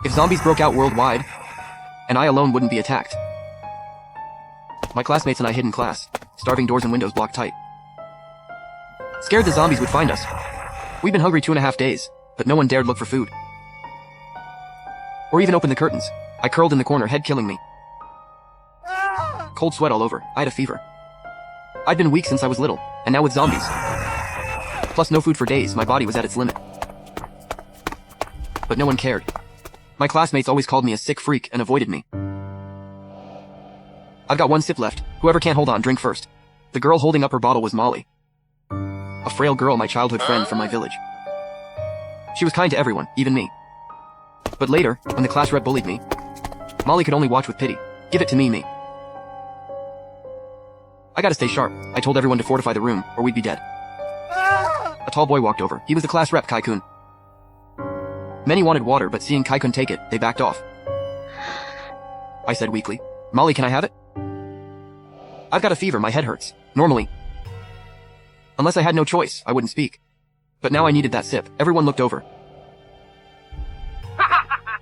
If zombies broke out worldwide, and I alone wouldn't be attacked. My classmates and I hid in class, starving doors and windows blocked tight. Scared the zombies would find us. We'd been hungry 2.5 days, but no one dared look for food. Or even open the curtains. I curled in the corner, head killing me. Cold sweat all over. I had a fever. I'd been weak since I was little, and now with zombies. Plus no food for days, my body was at its limit. But no one cared. My classmates always called me a sick freak and avoided me. I've got one sip left. Whoever can't hold on, drink first. The girl holding up her bottle was Molly. A frail girl, my childhood friend from my village. She was kind to everyone, even me. But later, when the class rep bullied me, Molly could only watch with pity. Give it to me. I gotta stay sharp. I told everyone to fortify the room, or we'd be dead. A tall boy walked over. He was the class rep, Kai-kun. Many wanted water, but seeing Kai-kun take it, they backed off. I said weakly, "Molly, can I have it? I've got a fever, my head hurts. Normally, unless I had no choice, I wouldn't speak. But now I needed that sip." Everyone looked over.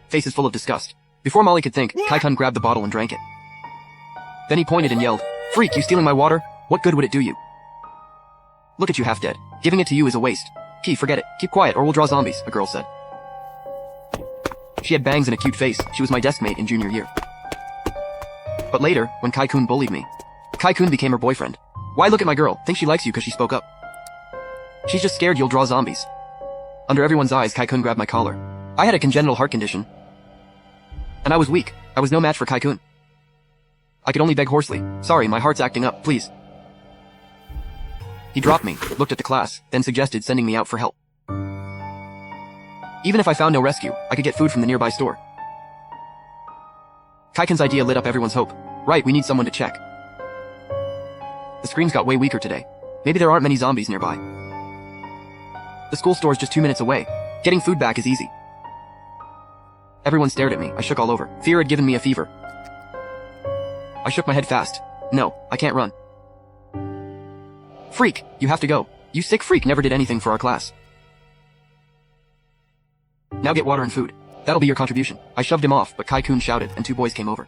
Faces full of disgust. Before Molly could think, Kai-kun grabbed the bottle and drank it. Then he pointed and yelled, "Freak, you stealing my water? What good would it do you? Look at you half dead. Giving it to you is a waste. Forget it. Keep quiet or we'll draw zombies," a girl said. She had bangs and a cute face. She was my desk mate in junior year. But later, when Kai-kun bullied me, Kai-kun became her boyfriend. Why look at my girl? Think she likes you because she spoke up. She's just scared you'll draw zombies. Under everyone's eyes, Kai-kun grabbed my collar. I had a congenital heart condition. And I was weak. I was no match for Kai-kun. I could only beg hoarsely, "Sorry, my heart's acting up, please." He dropped me, looked at the class, then suggested sending me out for help. Even if I found no rescue, I could get food from the nearby store. Kai-kun's idea lit up everyone's hope. Right, we need someone to check. The screams got way weaker today. Maybe there aren't many zombies nearby. The school store's just 2 minutes away. Getting food back is easy. Everyone stared at me. I shook all over. Fear had given me a fever. I shook my head fast. No, I can't run. "Freak, you have to go. You sick freak never did anything for our class. Now get water and food. That'll be your contribution." I shoved him off, but Kai-kun shouted, and 2 boys came over.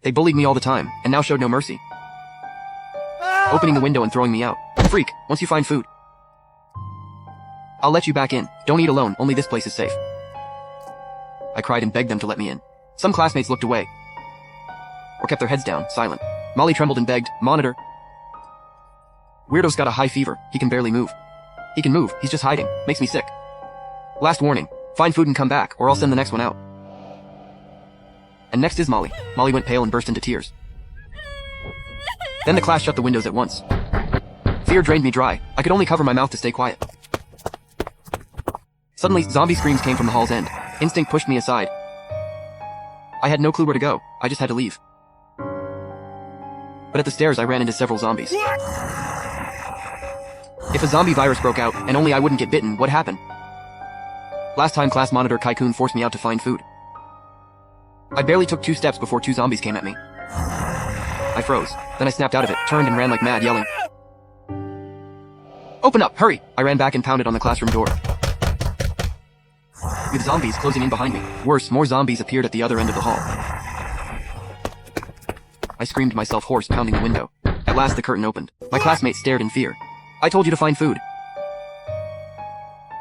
They bullied me all the time, and now showed no mercy. Opening the window and throwing me out. "Freak, once you find food, I'll let you back in. Don't eat alone, only this place is safe." I cried and begged them to let me in. Some classmates looked away, or kept their heads down, silent. Molly trembled and begged, "Monitor. Weirdo's got a high fever. He can barely move." "He can move, he's just hiding. Makes me sick. Last warning. Find food and come back, or I'll send the next one out." And next is Molly. Molly went pale and burst into tears. Then the class shut the windows at once. Fear drained me dry. I could only cover my mouth to stay quiet. Suddenly, zombie screams came from the hall's end. Instinct pushed me aside. I had no clue where to go. I just had to leave. But at the stairs, I ran into several zombies. If a zombie virus broke out, and only I wouldn't get bitten, what happened? Last time class monitor Kai-kun forced me out to find food. I barely took 2 steps before 2 zombies came at me. I froze. Then I snapped out of it, turned and ran like mad, yelling, "Open up, hurry!" I ran back and pounded on the classroom door. With zombies closing in behind me. Worse, more zombies appeared at the other end of the hall. I screamed myself hoarse, pounding the window. At last the curtain opened. My classmates stared in fear. "I told you to find food.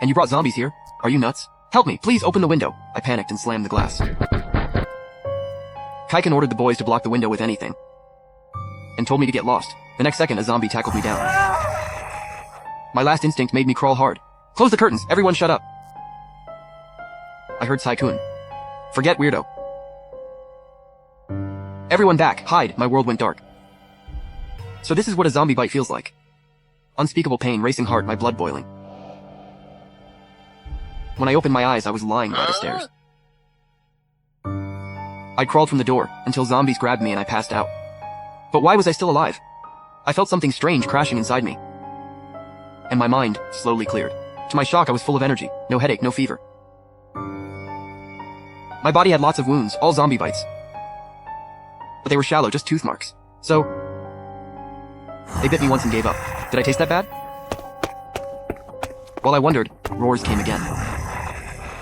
And you brought zombies here? Are you nuts? Help me, please open the window." I panicked and slammed the glass. Kai-kun ordered the boys to block the window with anything, and told me to get lost. The next second, a zombie tackled me down. My last instinct made me crawl hard. "Close the curtains, everyone shut up." I heard Sai-kun. "Forget weirdo. Everyone back, hide." My world went dark. So this is what a zombie bite feels like. Unspeakable pain, racing heart, my blood boiling. When I opened my eyes, I was lying by the stairs. I crawled from the door, until zombies grabbed me and I passed out. But why was I still alive? I felt something strange crashing inside me. And my mind slowly cleared. To my shock, I was full of energy. No headache, no fever. My body had lots of wounds, all zombie bites. But they were shallow, just tooth marks. So, they bit me once and gave up. Did I taste that bad? While I wondered, roars came again.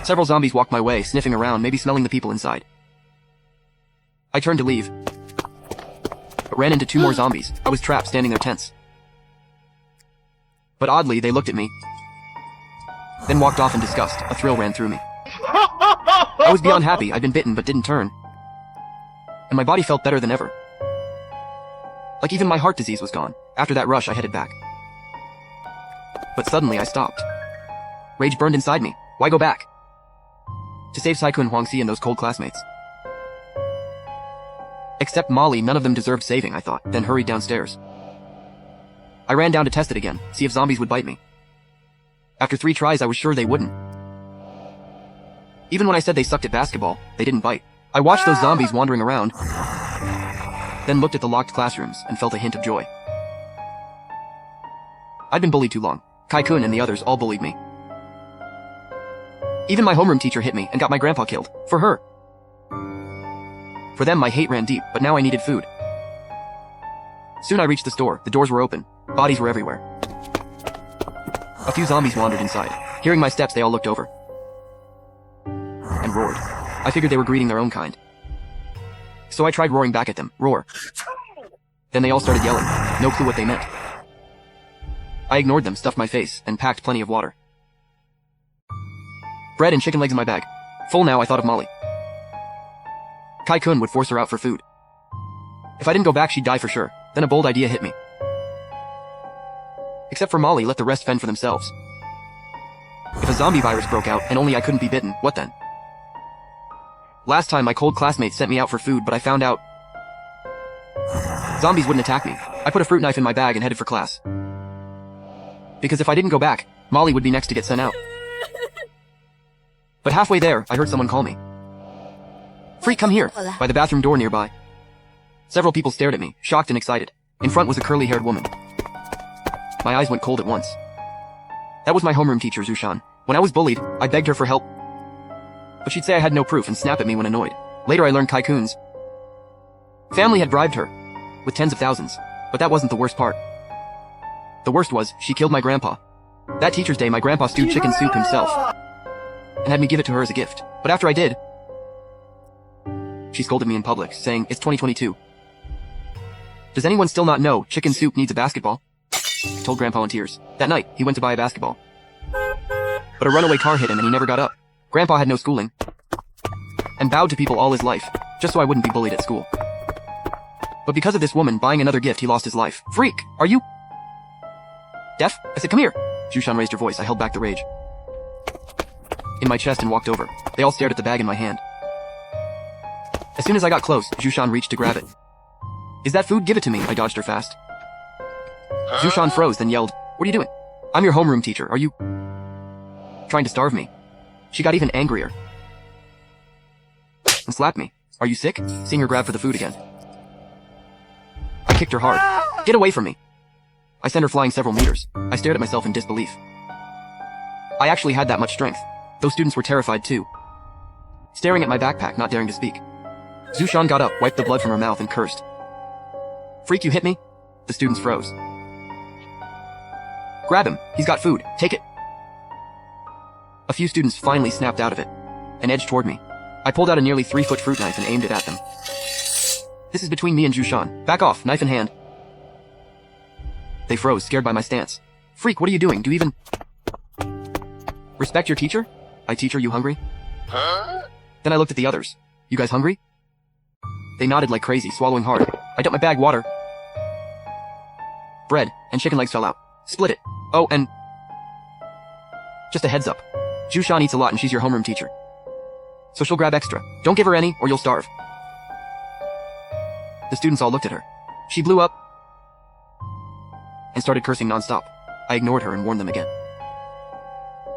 Several zombies walked my way, sniffing around, maybe smelling the people inside. I turned to leave, but ran into 2 more zombies. I was trapped, standing there tense. But oddly, they looked at me, then walked off in disgust. A thrill ran through me. I was beyond happy. I'd been bitten but didn't turn, and my body felt better than ever. Like even my heart disease was gone. After that rush, I headed back. But suddenly I stopped. Rage burned inside me. Why go back? To save Saiku and Huangxi and those cold classmates. Except Molly, none of them deserved saving, I thought, then hurried downstairs. I ran down to test it again, see if zombies would bite me. After 3 tries, I was sure they wouldn't. Even when I said they sucked at basketball, they didn't bite. I watched those zombies wandering around, then looked at the locked classrooms and felt a hint of joy. I'd been bullied too long. Kai-kun and the others all bullied me. Even my homeroom teacher hit me and got my grandpa killed. For her. For them, my hate ran deep, but now I needed food. Soon I reached the store. The doors were open. Bodies were everywhere. A few zombies wandered inside. Hearing my steps, they all looked over and roared. I figured they were greeting their own kind. So I tried roaring back at them. Roar. Then they all started yelling. No clue what they meant. I ignored them, stuffed my face, and packed plenty of water. Bread and chicken legs in my bag. Full now, I thought of Molly. Kai-kun would force her out for food. If I didn't go back, she'd die for sure. Then a bold idea hit me. Except for Molly, let the rest fend for themselves. If a zombie virus broke out and only I couldn't be bitten, what then? Last time my cold classmates sent me out for food, but I found out zombies wouldn't attack me. I put a fruit knife in my bag and headed for class. Because if I didn't go back, Molly would be next to get sent out. But halfway there, I heard someone call me. Freak, come here! By the bathroom door nearby. Several people stared at me, shocked and excited. In front was a curly-haired woman. My eyes went cold at once. That was my homeroom teacher, Zushan. When I was bullied, I begged her for help, but she'd say I had no proof and snap at me when annoyed. Later I learned Kai-kun's family had bribed her with tens of thousands, but that wasn't the worst part. The worst was, she killed my grandpa. That Teacher's Day, my grandpa stewed chicken soup himself and had me give it to her as a gift. But after I did, she scolded me in public, saying, "It's 2022. Does anyone still not know chicken soup needs a basketball?" I told Grandpa in tears. That night, he went to buy a basketball, but a runaway car hit him and he never got up. Grandpa had no schooling and bowed to people all his life, just so I wouldn't be bullied at school. But because of this woman buying another gift, he lost his life. Freak, are you deaf? I said, come here. Zushan raised her voice. I held back the rage in my chest and walked over. They all stared at the bag in my hand. As soon as I got close, Zushan reached to grab it. Is that food? Give it to me. I dodged her fast. Zushan froze, then yelled, what are you doing? I'm your homeroom teacher. Are you trying to starve me? She got even angrier and slapped me. Are you sick? Seeing her grab for the food again, I kicked her hard. Get away from me. I sent her flying several meters. I stared at myself in disbelief. I actually had that much strength. Those students were terrified too, staring at my backpack, not daring to speak. Zushan got up, wiped the blood from her mouth, and cursed. Freak, you hit me? The students froze. Grab him. He's got food. Take it. A few students finally snapped out of it and edged toward me. I pulled out a nearly 3-foot fruit knife and aimed it at them. This is between me and Zushan. Back off, knife in hand. They froze, scared by my stance. Freak, what are you doing? Do you even respect your teacher? Teacher, you hungry? Then I looked at the others. You guys hungry? They nodded like crazy, swallowing hard. I dumped my bag, water, bread, and chicken legs fell out. Split it. Oh, and just a heads up. Zushan eats a lot and she's your homeroom teacher, so she'll grab extra. Don't give her any or you'll starve. The students all looked at her. She blew up and started cursing nonstop. I ignored her and warned them again.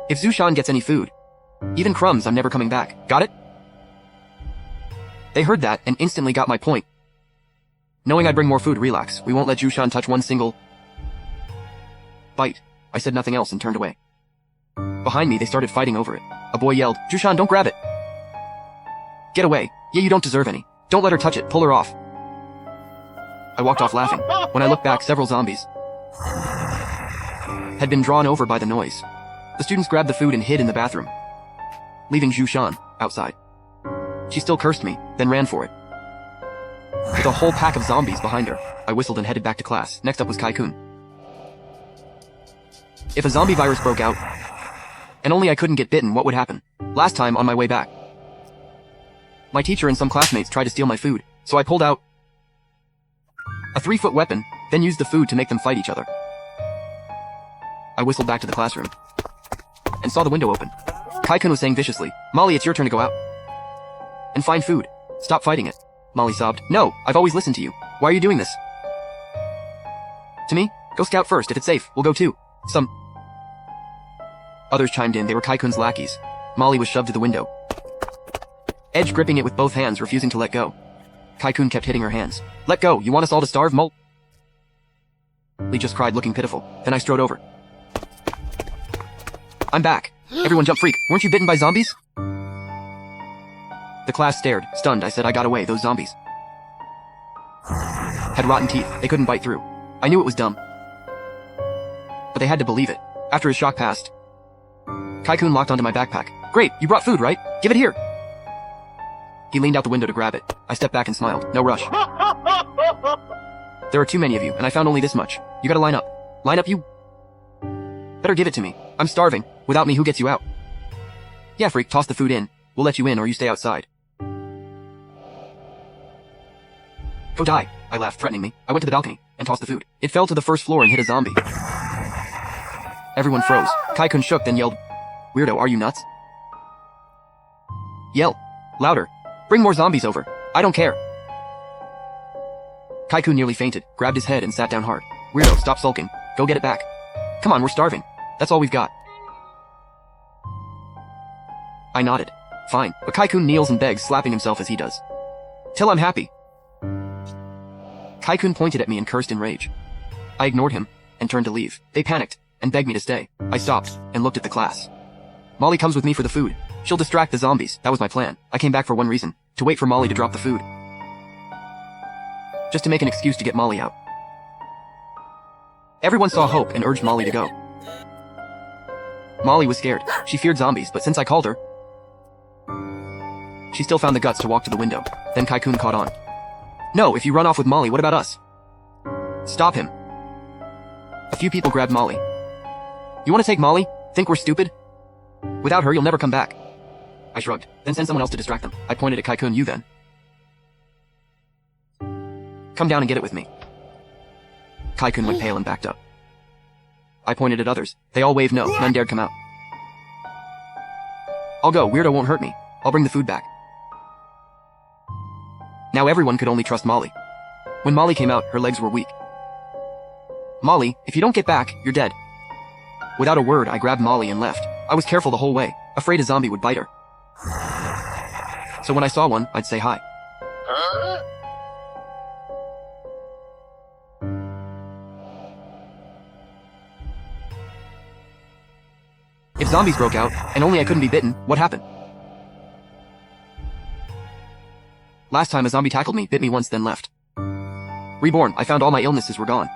If Zushan gets any food, even crumbs, I'm never coming back. Got it? They heard that and instantly got my point. Knowing I'd bring more food, relax. We won't let Zushan touch one single bite. I said nothing else and turned away. Behind me, they started fighting over it. A boy yelled, Zushan, don't grab it. Get away. Yeah, you don't deserve any. Don't let her touch it. Pull her off. I walked off laughing. When I looked back, several zombies had been drawn over by the noise. The students grabbed the food and hid in the bathroom. leaving Zhu outside. She still cursed me, then ran for it. With a whole pack of zombies behind her, I whistled and headed back to class. Next up was Kai-kun. If a zombie virus broke out, and only I couldn't get bitten, what would happen? Last time, on my way back, my teacher and some classmates tried to steal my food, so I pulled out a 3-foot weapon, then used the food to make them fight each other. I whistled back to the classroom, and saw the window open. Kai-kun was saying viciously, "Molly, it's your turn to go out and find food. Stop fighting it." Molly sobbed, "No, I've always listened to you. Why are you doing this to me? Go scout first. If it's safe, we'll go too." Some others chimed in. They were Kai-kun's lackeys. Molly was shoved to the window, Edge gripping it with both hands, refusing to let go. Kai-kun kept hitting her hands. "Let go! You want us all to starve, Molly?" Lee just cried, looking pitiful. Then I strode over. "I'm back. Everyone jump, freak. Weren't you bitten by zombies?" The class stared. Stunned, I said, "I got away. Those zombies had rotten teeth. They couldn't bite through." I knew it was dumb, but they had to believe it. After his shock passed, Kai-kun locked onto my backpack. "Great, you brought food, right? Give it here." He leaned out the window to grab it. I stepped back and smiled. "No rush. There are too many of you, and I found only this much. You gotta line up. Line up, you. Better give it to me. I'm starving. Without me, who gets you out?" "Yeah, freak, toss the food in. We'll let you in or you stay outside." "Go die," I laughed, threatening me. I went to the balcony and tossed the food. It fell to the first floor and hit a zombie. Everyone froze. Kai-kun shook, then yelled, "Weirdo, are you nuts?" "Yell. Louder. Bring more zombies over. I don't care." Kai-kun nearly fainted, grabbed his head and sat down hard. "Weirdo, stop sulking. Go get it back. Come on, we're starving. That's all we've got." I nodded. "Fine," but Kai-kun kneels and begs, slapping himself as he does. "Till I'm happy." Kai-kun pointed at me and cursed in rage. I ignored him and turned to leave. They panicked and begged me to stay. I stopped and looked at the class. Molly comes with me for the food. She'll distract the zombies. That was my plan. I came back for one reason: to wait for Molly to drop the food. Just to make an excuse to get Molly out. Everyone saw hope and urged Molly to go. Molly was scared. She feared zombies, but since I called her, she still found the guts to walk to the window. Then Kai-kun caught on. "No, if you run off with Molly, what about us?" "Stop him." A few people grabbed Molly. "You want to take Molly? Think we're stupid? Without her, you'll never come back." I shrugged. "Then send someone else to distract them." I pointed at Kai-kun. "You then. Come down and get it with me." Kai-kun went pale and backed up. I pointed at others. They all waved no. None dared come out. "I'll go. Weirdo won't hurt me. I'll bring the food back." Now everyone could only trust Molly. When Molly came out, her legs were weak. "Molly, if you don't get back, you're dead." Without a word, I grabbed Molly and left. I was careful the whole way, afraid a zombie would bite her. So when I saw one, I'd say hi. If zombies broke out, and only I couldn't be bitten, what happened? Last time a zombie tackled me, bit me once, then left. Reborn, I found all my illnesses were gone.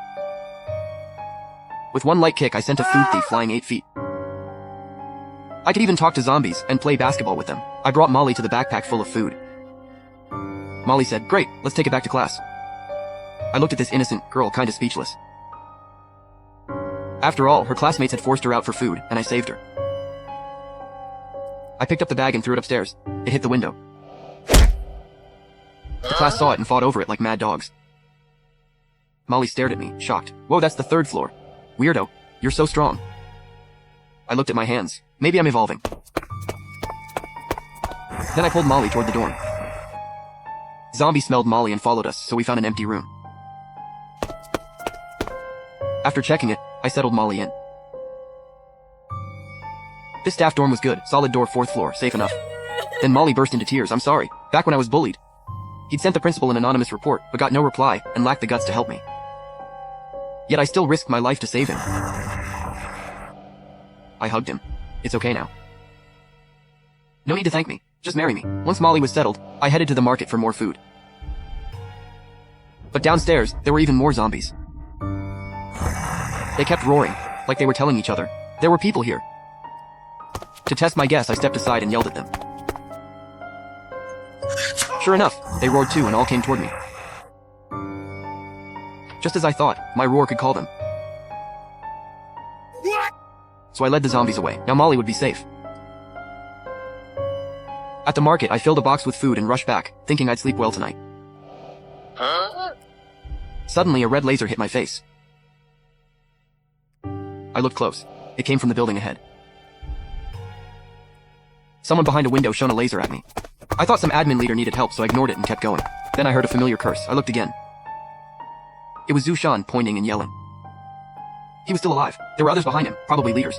With one light kick, I sent a food thief flying 8 feet. I could even talk to zombies and play basketball with them. I brought Molly to the backpack full of food. Molly said, "Great, let's take it back to class." I looked at this innocent girl, kinda speechless. After all, her classmates had forced her out for food, and I saved her. I picked up the bag and threw it upstairs. It hit the window. The class saw it and fought over it like mad dogs. Molly stared at me, shocked. "Whoa, that's the 3rd floor. Weirdo, you're so strong." I looked at my hands. Maybe I'm evolving. Then I pulled Molly toward the dorm. Zombies smelled Molly and followed us, so we found an empty room. After checking it, I settled Molly in. This staff dorm was good. Solid door, 4th floor, safe enough. Then Molly burst into tears. "I'm sorry. Back when I was bullied." He'd sent the principal an anonymous report, but got no reply, and lacked the guts to help me. Yet I still risked my life to save him. I hugged him. "It's okay now. No need to thank me. Just marry me." Once Molly was settled, I headed to the market for more food. But downstairs, there were even more zombies. They kept roaring, like they were telling each other, "There were people here To test my guess, I stepped aside and yelled at them. Sure enough, they roared too and all came toward me. Just as I thought, my roar could call them. So I led the zombies away. Now Molly would be safe. At the market, I filled a box with food and rushed back, thinking I'd sleep well tonight. Suddenly, a red laser hit my face. I looked close. It came from the building ahead. Someone behind a window shone a laser at me. I thought some admin leader needed help, so I ignored it and kept going. Then I heard a familiar curse. I looked again. It was Zushan, pointing and yelling. He was still alive. There were others behind him, probably leaders.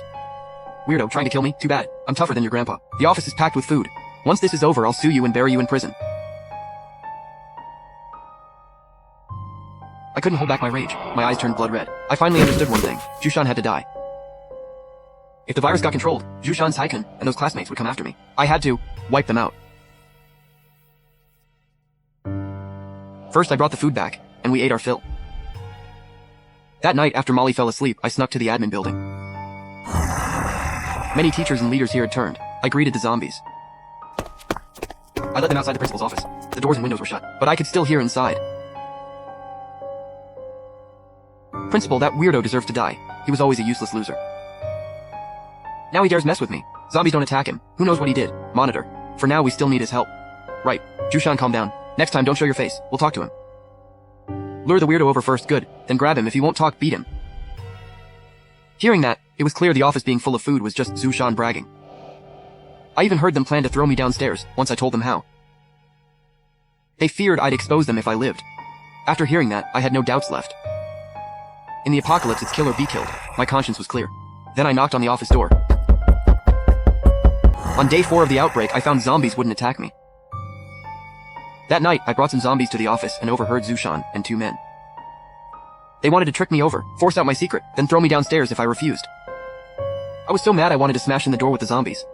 Weirdo, trying to kill me? Too bad. I'm tougher than your grandpa. The office is packed with food. Once this is over, I'll sue you and bury you in prison. I couldn't hold back my rage. My eyes turned blood red. I finally understood one thing. Zushan had to die. If the virus got controlled, Zushan's Haikun and those classmates would come after me. I had to wipe them out. First, I brought the food back, and we ate our fill. That night, after Molly fell asleep, I snuck to the admin building. Many teachers and leaders here had turned. I greeted the zombies. I led them outside the principal's office. The doors and windows were shut, but I could still hear inside. Principal, that weirdo deserves to die. He was always a useless loser. Now he dares mess with me. Zombies don't attack him. Who knows what he did? Monitor. For now, we still need his help. Right. Zushan, calm down. Next time, don't show your face. We'll talk to him. Lure the weirdo over first, good. Then grab him. If he won't talk, beat him. Hearing that, it was clear the office being full of food was just Zushan bragging. I even heard them plan to throw me downstairs, once I told them how. They feared I'd expose them if I lived. After hearing that, I had no doubts left. In the apocalypse, it's kill or be killed. My conscience was clear. Then I knocked on the office door. On day 4 of the outbreak, I found zombies wouldn't attack me. That night, I brought some zombies to the office and overheard Zushan and 2 men. They wanted to trick me over, force out my secret, then throw me downstairs if I refused. I was so mad I wanted to smash in the door with the zombies.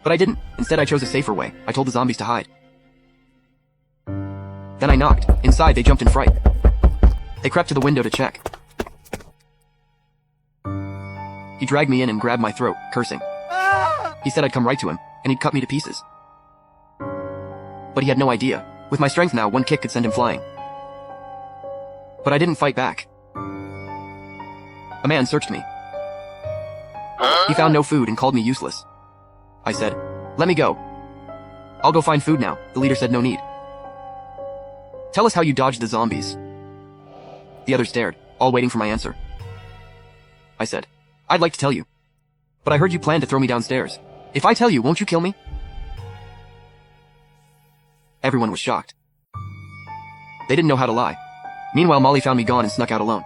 But I didn't. Instead, I chose a safer way. I told the zombies to hide. Then I knocked. Inside, they jumped in fright. They crept to the window to check. He dragged me in and grabbed my throat, cursing. He said I'd come right to him, and he'd cut me to pieces. But he had no idea. With my strength now, one kick could send him flying. But I didn't fight back. A man searched me. He found no food and called me useless. I said, "Let me go. I'll go find food now." The leader said no need. "Tell us how you dodged the zombies." The others stared, all waiting for my answer. I said, "I'd like to tell you. But I heard you planned to throw me downstairs. If I tell you, won't you kill me?" Everyone was shocked. They didn't know how to lie. Meanwhile, Molly found me gone and snuck out alone.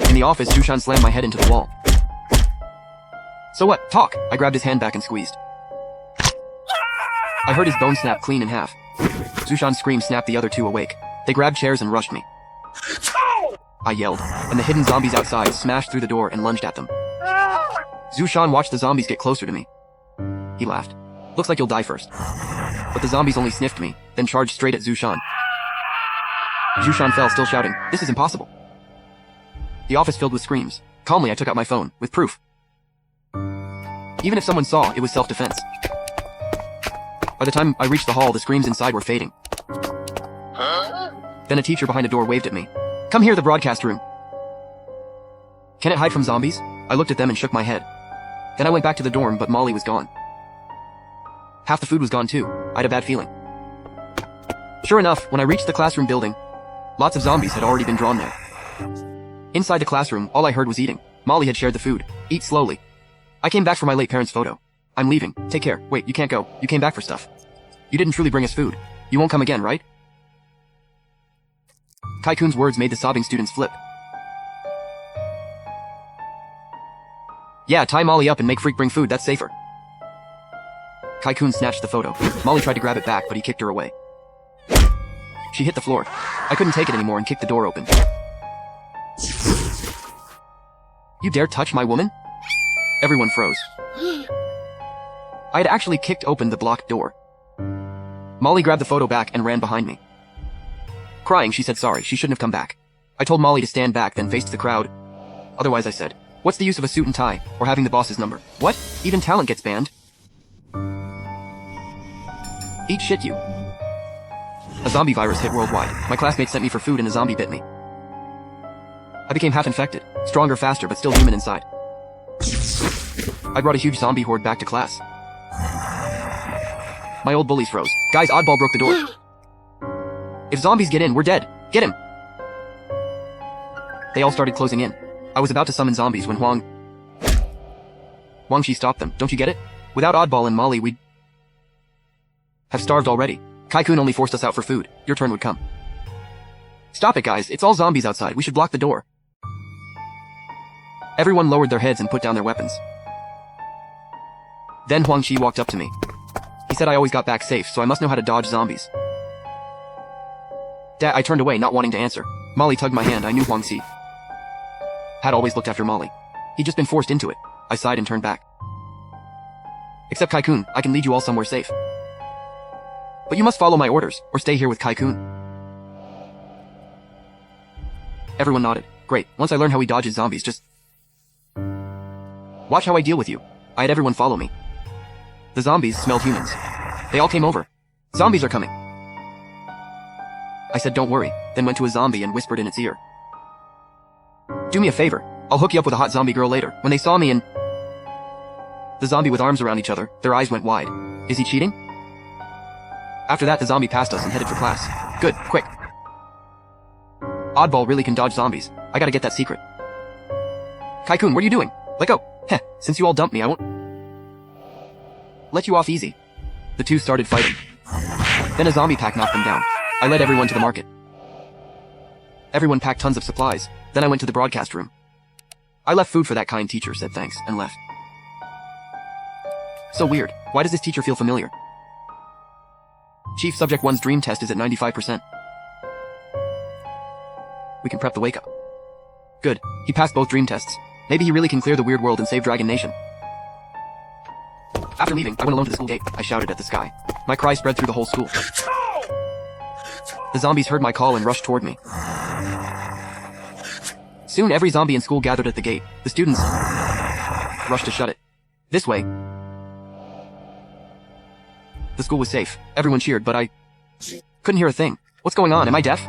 In the office, Zushan slammed my head into the wall. "So what? Talk!" I grabbed his hand back and squeezed. I heard his bone snap clean in half. Zushan's scream snapped the other 2 awake. They grabbed chairs and rushed me. I yelled, and the hidden zombies outside smashed through the door and lunged at them. Zushan watched the zombies get closer to me. He laughed. "Looks like you'll die first." But the zombies only sniffed me, then charged straight at Zushan. Zushan fell, still shouting, "This is impossible." The office filled with screams. Calmly, I took out my phone, with proof. Even if someone saw, it was self-defense. By the time I reached the hall, the screams inside were fading. Then a teacher behind a door waved at me. "Come here, the broadcast room." Can it hide from zombies? I looked at them and shook my head. Then I went back to the dorm, but Molly was gone. Half the food was gone too. I had a bad feeling. Sure enough, when I reached the classroom building, lots of zombies had already been drawn there. Inside the classroom, all I heard was eating. Molly had shared the food. "Eat slowly." I came back for my late parents' photo. "I'm leaving. Take care." "Wait, you can't go. You came back for stuff. You didn't truly bring us food. You won't come again, right?" Kai-kun's words made the sobbing students flip. "Yeah, tie Molly up and make Freak bring food. That's safer." Kai-kun snatched the photo. Molly tried to grab it back, but he kicked her away. She hit the floor. I couldn't take it anymore and kicked the door open. "You dare touch my woman?" Everyone froze. I had actually kicked open the blocked door. Molly grabbed the photo back and ran behind me. Crying, she said sorry, she shouldn't have come back. I told Molly to stand back, then faced the crowd. Otherwise, I said, What's the use of a suit and tie, or having the boss's number? What? Even talent gets banned? Eat shit, you. A zombie virus hit worldwide. My classmates sent me for food and a zombie bit me. I became half infected. Stronger, faster, but still human inside. I brought a huge zombie horde back to class. My old bullies froze. Guys, Oddball broke the door. If zombies get in, we're dead. Get him! They all started closing in. I was about to summon zombies when Wang Shi stopped them. Don't you get it? Without Oddball and Molly, we'd have starved already. Kai-kun only forced us out for food. Your turn would come. Stop it, guys. It's all zombies outside. We should block the door. Everyone lowered their heads and put down their weapons. Then Huang Shi walked up to me. He said I always got back safe, so I must know how to dodge zombies. I turned away, not wanting to answer. Molly tugged my hand. I knew Huang Shi had always looked after Molly. He'd just been forced into it. I sighed and turned back. Except Kai-kun, I can lead you all somewhere safe. But you must follow my orders, or stay here with Kai-kun. Everyone nodded. Great, once I learn how he dodges zombies, just watch how I deal with you. I had everyone follow me. The zombies smelled humans. They all came over. Zombies are coming. I said don't worry, then went to a zombie and whispered in its ear. Do me a favor, I'll hook you up with a hot zombie girl later. When they saw me and the zombie with arms around each other, their eyes went wide. Is he cheating? After that, the zombie passed us and headed for class. Good, quick. Oddball really can dodge zombies. I gotta get that secret. Kai-kun, what are you doing? Let go. Heh, since you all dumped me, I won't let you off easy. The two started fighting. Then a zombie pack knocked them down. I led everyone to the market. Everyone packed tons of supplies. Then I went to the broadcast room. I left food for that kind teacher, said thanks, and left. So weird. Why does this teacher feel familiar? Chief Subject 1's dream test is at 95%. We can prep the wake-up. Good. He passed both dream tests. Maybe he really can clear the weird world and save Dragon Nation. After leaving, I went alone to the school gate. I shouted at the sky. My cry spread through the whole school. The zombies heard my call and rushed toward me. Soon every zombie in school gathered at the gate. The students rushed to shut it. This way. The school was safe. Everyone cheered, but I couldn't hear a thing. What's going on? Am I deaf?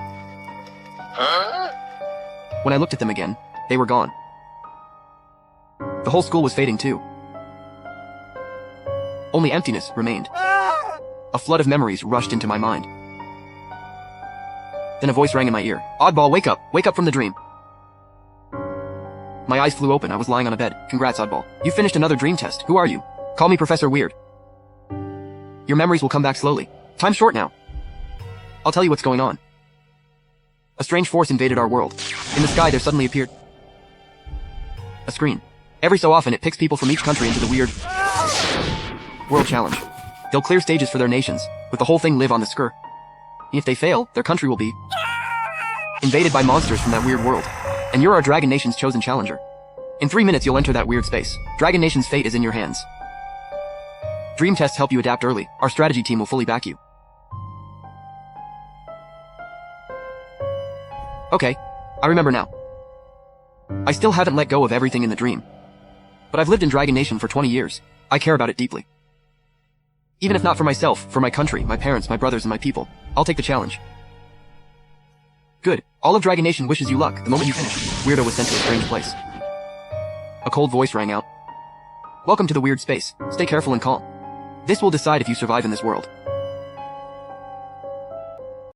When I looked at them again, they were gone. The whole school was fading too. Only emptiness remained. A flood of memories rushed into my mind. Then a voice rang in my ear. Oddball, wake up! Wake up from the dream! My eyes flew open. I was lying on a bed. Congrats, Oddball. You finished another dream test. Who are you? Call me Professor Weird. Your memories will come back slowly. Time's short now. I'll tell you what's going on. A strange force invaded our world. In the sky there suddenly appeared a screen. Every so often it picks people from each country into the weird world challenge. They'll clear stages for their nations, with the whole thing live on the scur. If they fail, their country will be invaded by monsters from that weird world. And you're our Dragon Nation's chosen challenger. In 3 minutes you'll enter that weird space. Dragon Nation's fate is in your hands. Dream tests help you adapt early. Our strategy team will fully back you. Okay, I remember now. I still haven't let go of everything in the dream. But I've lived in Dragon Nation for 20 years. I care about it deeply. Even if not for myself, for my country, my parents, my brothers, and my people, I'll take the challenge. Good. All of Dragon Nation wishes you luck. The moment you finish, Weirdo was sent to a strange place. A cold voice rang out. Welcome to the weird space. Stay careful and calm. This will decide if you survive in this world.